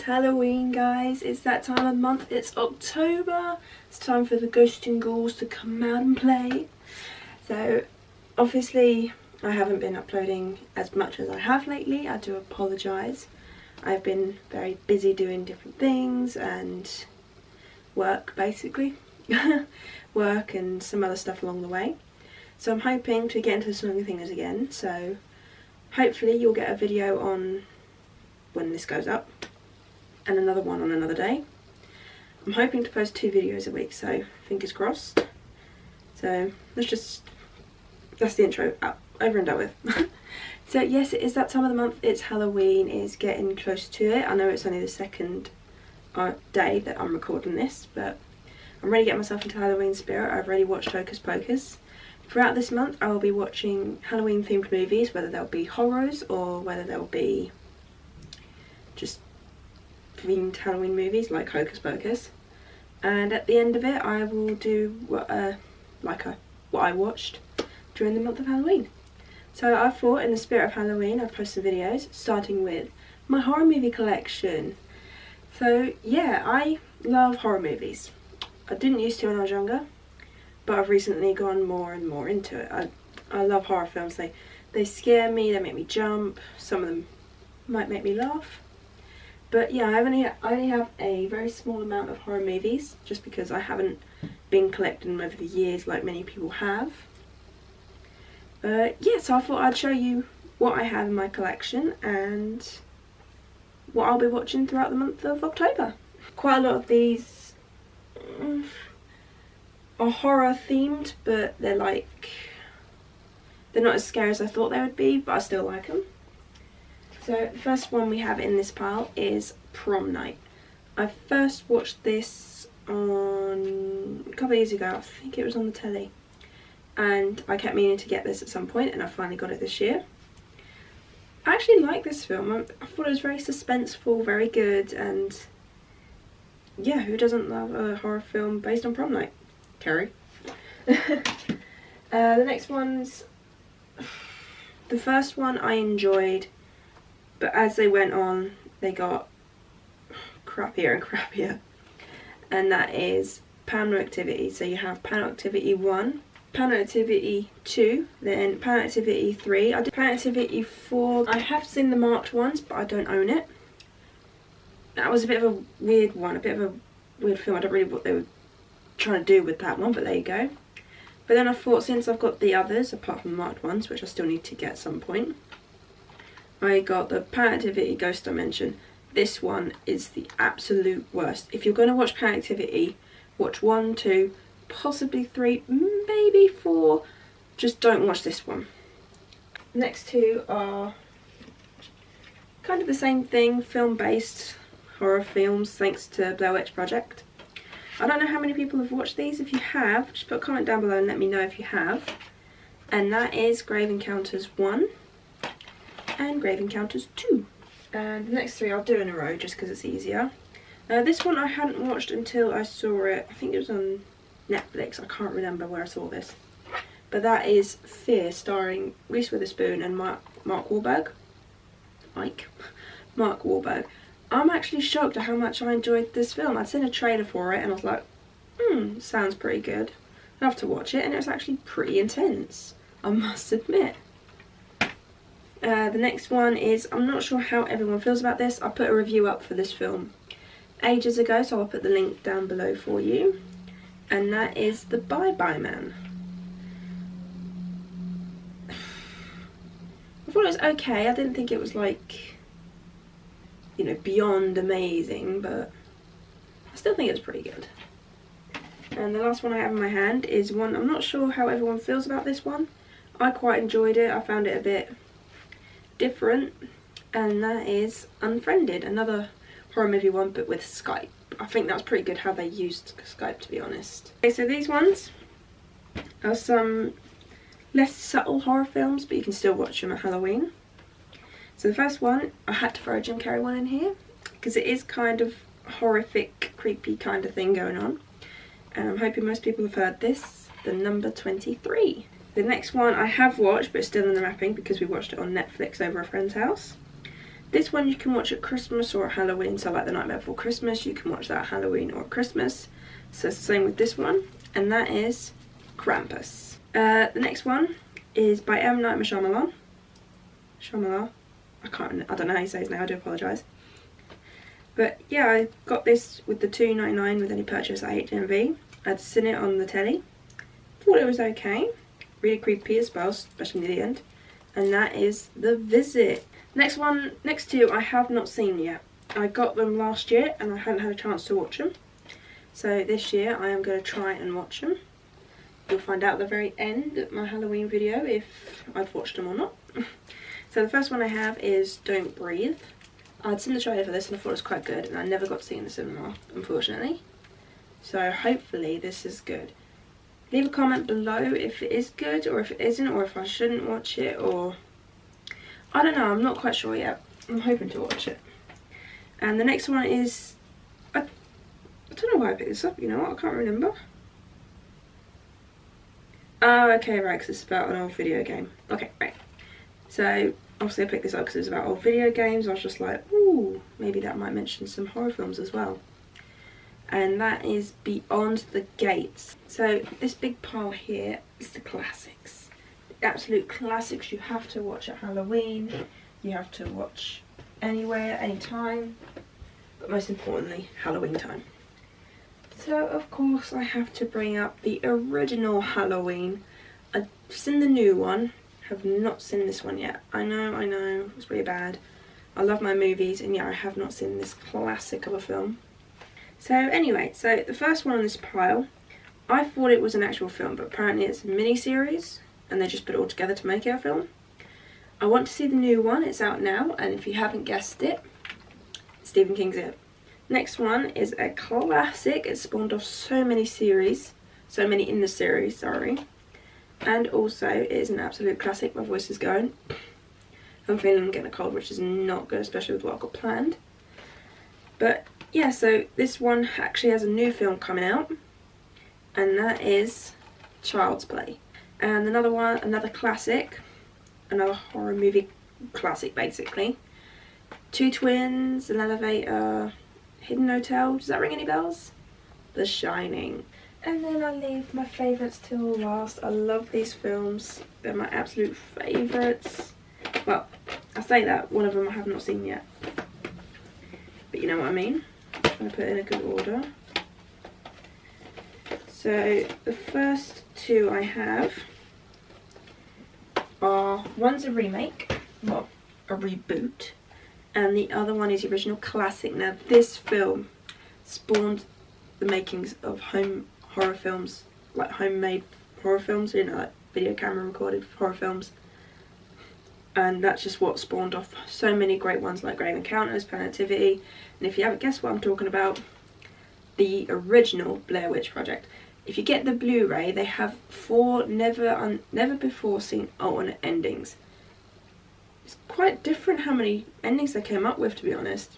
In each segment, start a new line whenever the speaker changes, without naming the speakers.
Halloween, guys. It's that time of the month. It's October. It's time for the ghosts and ghouls to come out and play. So obviously I haven't been uploading as much as I have lately. I do apologise. I've been very busy doing different things and work, basically. Work and some other stuff along the way. So I'm hoping to get into the swing of things again. So hopefully you'll get a video on when this goes up and another one on another day. I'm hoping to post 2 videos a week, so fingers crossed. So that's the intro, over and done with. So yes, it is that time of the month. It's Halloween. It's getting close to it. I know it's only the second day that I'm recording this, but I'm ready to get myself into Halloween spirit. I've already watched Hocus Pocus. Throughout this month I will be watching Halloween themed movies, whether they'll be horrors or whether they'll be just themed Halloween movies like Hocus Pocus. And at the end of it I will do what I watched during the month of Halloween. So I thought, in the spirit of Halloween, I've posted some videos starting with my horror movie collection. So yeah, I love horror movies. I didn't used to when I was younger, but I've recently gone more and more into it. I love horror films. They scare me, they make me jump, some of them might make me laugh. But yeah, I only have a very small amount of horror movies, just because I haven't been collecting them over the years like many people have. Yeah, so I thought I'd show you what I have in my collection and what I'll be watching throughout the month of October. Quite a lot of these are horror themed, but they're not as scary as I thought they would be, but I still like them. So the first one we have in this pile is Prom Night. I first watched this on a couple of years ago. I think it was on the telly, and I kept meaning to get this at some point, and I finally got it this year. I actually like this film. I thought it was very suspenseful, very good, and yeah, who doesn't love a horror film based on prom night? Carrie. The next one's, the first one I enjoyed, but as they went on they got crappier and crappier, and that is Paranormal Activity. So you have Paranormal Activity 1, Paranormal Activity 2, then Paranormal Activity 3. I did Paranormal Activity 4. I have seen the marked ones, but I don't own it. That was a bit of a weird one, a bit of a weird film. I don't really know what they were trying to do with that one, but there you go. But then I thought, since I've got the others, apart from the marked ones, which I still need to get at some point, I got the Paranormal Activity Ghost Dimension. This one is the absolute worst. If you're going to watch Paranormal Activity, watch 1, 2, possibly 3, maybe 4. Just don't watch this one. The next 2 are kind of the same thing, film-based horror films, thanks to Blair Witch Project. I don't know how many people have watched these. If you have, just put a comment down below and let me know if you have. And that is Grave Encounters 1 and Grave Encounters 2. And the next 3 I'll do in a row just because it's easier. This one I hadn't watched until I saw it, I think it was on Netflix. I can't remember where I saw this. But that is Fear, starring Reese Witherspoon and Mark Wahlberg. Mark Wahlberg. I'm actually shocked at how much I enjoyed this film. I'd seen a trailer for it and I was like, sounds pretty good. I'd have to watch it, and it was actually pretty intense, I must admit. The next one is, I'm not sure how everyone feels about this. I put a review up for this film ages ago, so I'll put the link down below for you. And that is The Bye Bye Man. I thought it was okay. I didn't think it was like, you know, beyond amazing, but I still think it's pretty good. And the last one I have in my hand is one, I'm not sure how everyone feels about this one. I quite enjoyed it. I found it a bit different, and that is Unfriended, another horror movie one, but with Skype. I think that was pretty good how they used Skype, to be honest. Okay, so these ones are some less subtle horror films, but you can still watch them at Halloween. So the first one, I had to throw a Jim Carrey one in here because it is kind of horrific, creepy kind of thing going on, and I'm hoping most people have heard this, The Number 23. The next one I have watched, but it's still in the wrapping because we watched it on Netflix over a friend's house. This one you can watch at Christmas or Halloween, so like the Nightmare Before Christmas, you can watch that at Halloween or Christmas. So it's the same with this one, and that is Krampus. The next one is by M. Night Shyamalan. I don't know how you say his name, I do apologise. But yeah, I got this with the $2.99 with any purchase at HMV. I'd seen it on the telly. Thought it was okay. Really creepy as well, especially near the end. And that is The Visit. Next two I have not seen yet. I got them last year and I hadn't had a chance to watch them. So this year I am going to try and watch them. You'll find out at the very end of my Halloween video if I've watched them or not. So the first one I have is Don't Breathe. I'd seen the trailer for this and I thought it was quite good, and I never got to see it in the cinema, unfortunately. So hopefully this is good. Leave a comment below if it is good or if it isn't, or if I shouldn't watch it, or I don't know, I'm not quite sure yet. I'm hoping to watch it. And the next one is, I don't know why I picked this up, you know what, I can't remember. Oh, okay, right, because it's about an old video game. Okay, right. So obviously I picked this up because it was about old video games. I was just like, ooh, maybe that might mention some horror films as well. And that is Beyond the Gates. So this big pile here is the classics. The absolute classics you have to watch at Halloween. You have to watch anywhere, anytime. But most importantly, Halloween time. So of course I have to bring up the original Halloween. I've seen the new one. Have not seen this one yet. I know, it's really bad. I love my movies, and yeah, I have not seen this classic of a film. So anyway, so the first one on this pile, I thought it was an actual film, but apparently it's a mini-series, and they just put it all together to make it a film. I want to see the new one, it's out now, and if you haven't guessed it, Stephen King's It. Next one is a classic. It spawned off so many in the series, sorry. And also, it is an absolute classic. My voice is going. I'm feeling I'm getting a cold, which is not good, especially with what I've got planned. But yeah, so this one actually has a new film coming out, and that is Child's Play. And another one, another classic, another horror movie classic basically. Two Twins, An Elevator, Hidden Hotel. Does that ring any bells? The Shining. And then I leave my favourites till last. I love these films. They're my absolute favourites. Well, I say that, one of them I have not seen yet. But you know what I mean. I'm trying to put it in a good order. So the first two I have are, one's a remake, well, a reboot. And the other one is the original classic. Now this film spawned the makings of horror films, like homemade horror films, you know, like video camera recorded horror films. And that's just what spawned off so many great ones like Grave Encounters, Planet Nativity, and if you haven't guessed what I'm talking about, the original Blair Witch Project. If you get the Blu-ray, they have 4 never before seen alternate endings. It's quite different how many endings they came up with, to be honest.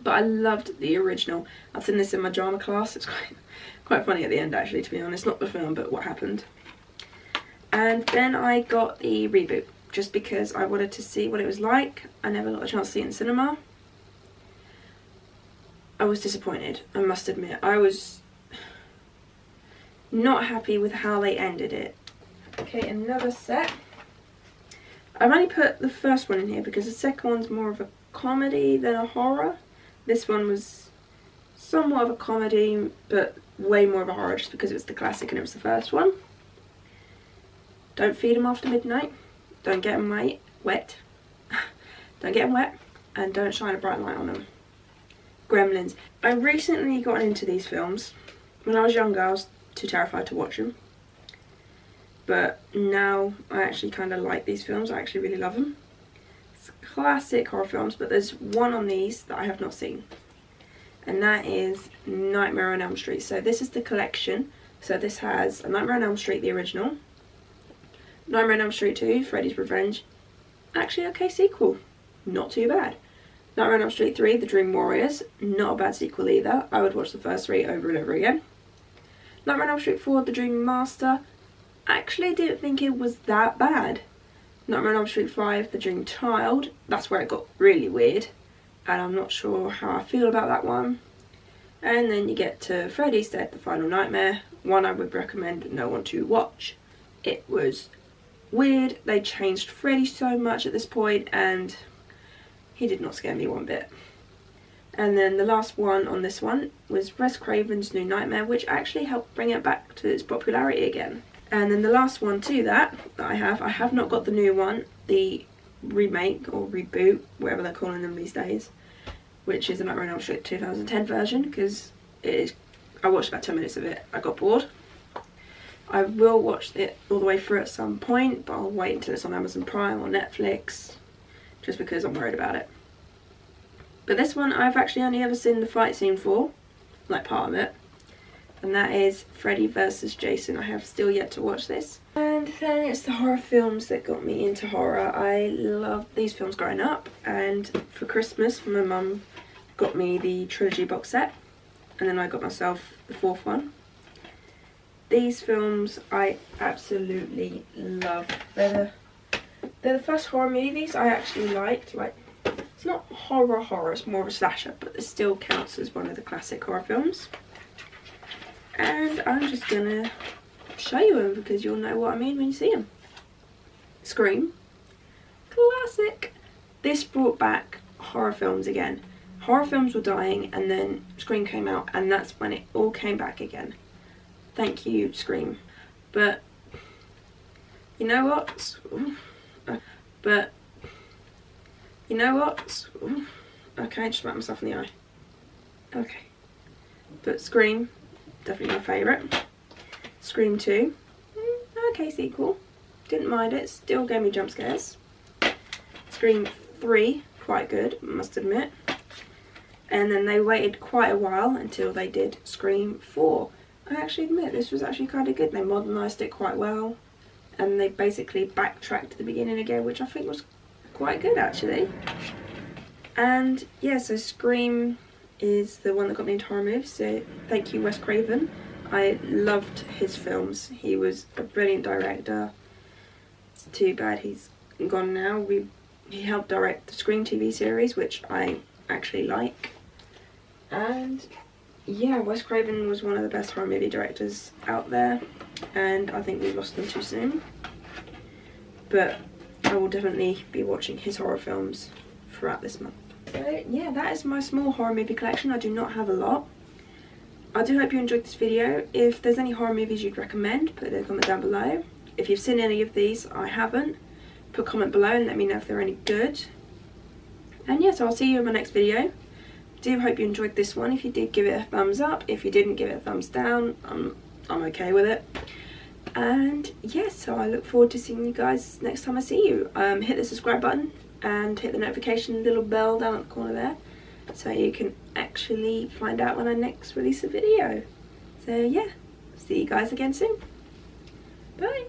But I loved the original. I've seen this in my drama class. It's quite funny at the end, actually, to be honest. Not the film, but what happened. And then I got the reboot, just because I wanted to see what it was like. I never got a chance to see it in cinema. I was disappointed, I must admit. I was not happy with how they ended it. Okay, another set. I've only put the first one in here because the second one's more of a comedy than a horror. This one was somewhat of a comedy, but way more of a horror just because it was the classic and it was the first one. Don't feed them after midnight. Don't get them wet. Don't get them wet. And don't shine a bright light on them. Gremlins. I recently got into these films. When I was younger, I was too terrified to watch them. But now I actually kind of like these films. I actually really love them. It's classic horror films, but there's one on these that I have not seen. And that is Nightmare on Elm Street. So this is the collection. So this has A Nightmare on Elm Street, the original. Nightmare on Elm Street 2, Freddy's Revenge. Actually, okay sequel. Not too bad. Nightmare on Elm Street 3, The Dream Warriors. Not a bad sequel either. I would watch the first 3 over and over again. Nightmare on Elm Street 4, The Dream Master. Actually didn't think it was that bad. Nightmare on Elm Street 5, The Dream Child. That's where it got really weird, and I'm not sure how I feel about that one. And then you get to Freddy's Dead, The Final Nightmare, one I would recommend no one to watch. It was weird. They changed Freddy so much at this point, and he did not scare me one bit. And then the last one on this one was Wes Craven's New Nightmare, which actually helped bring it back to its popularity again. And then the last one to that I have not got the new one, the remake or reboot, whatever they're calling them these days, which is a Nightmare on Elm Street 2010 version, because I watched about 10 minutes of it, I got bored. I will watch it all the way through at some point, but I'll wait until it's on Amazon Prime or Netflix, just because I'm worried about it. But this one I've actually only ever seen the fight scene for, like part of it, and that is Freddy vs Jason. I have still yet to watch this. And then it's the horror films that got me into horror. I loved these films growing up, and for Christmas my mum got me the trilogy box set, and then I got myself the fourth one. These films I absolutely love. They're the first horror movies I actually liked. Like, it's not horror, it's more of a slasher, but it still counts as one of the classic horror films. And I'm just gonna show you them because you'll know what I mean when you see them. Scream. Classic. This brought back horror films again. Horror films were dying, and then Scream came out, and that's when it all came back again. Thank you, Scream. But you know what? Okay, I just smacked myself in the eye. Okay. But Scream, definitely my favourite. Scream 2. Okay, sequel. Didn't mind it. Still gave me jump scares. Scream 3, quite good, must admit. And then they waited quite a while until they did Scream 4. I actually admit this was actually kind of good. They modernised it quite well, and they basically backtracked to the beginning again, which I think was quite good actually. And yeah, so Scream is the one that got me into horror movies, so thank you, Wes Craven. I loved his films. He was a brilliant director. It's too bad he's gone now. He helped direct the Scream TV series, which I actually like. And yeah, Wes Craven was one of the best horror movie directors out there, and I think we lost him too soon. But I will definitely be watching his horror films throughout this month. So yeah, that is my small horror movie collection. I do not have a lot. I do hope you enjoyed this video. If there's any horror movies you'd recommend, put it in a comment down below. If you've seen any of these, I haven't, put a comment below and let me know if they're any good. And yeah, so I'll see you in my next video. Do hope you enjoyed this one. If you did, give it a thumbs up. If you didn't, give it a thumbs down. I'm okay with it. And yes, so I look forward to seeing you guys next time I see you. Hit the subscribe button and hit the notification little bell down at the corner there, so you can actually find out when I next release a video. So yeah, see you guys again soon. Bye.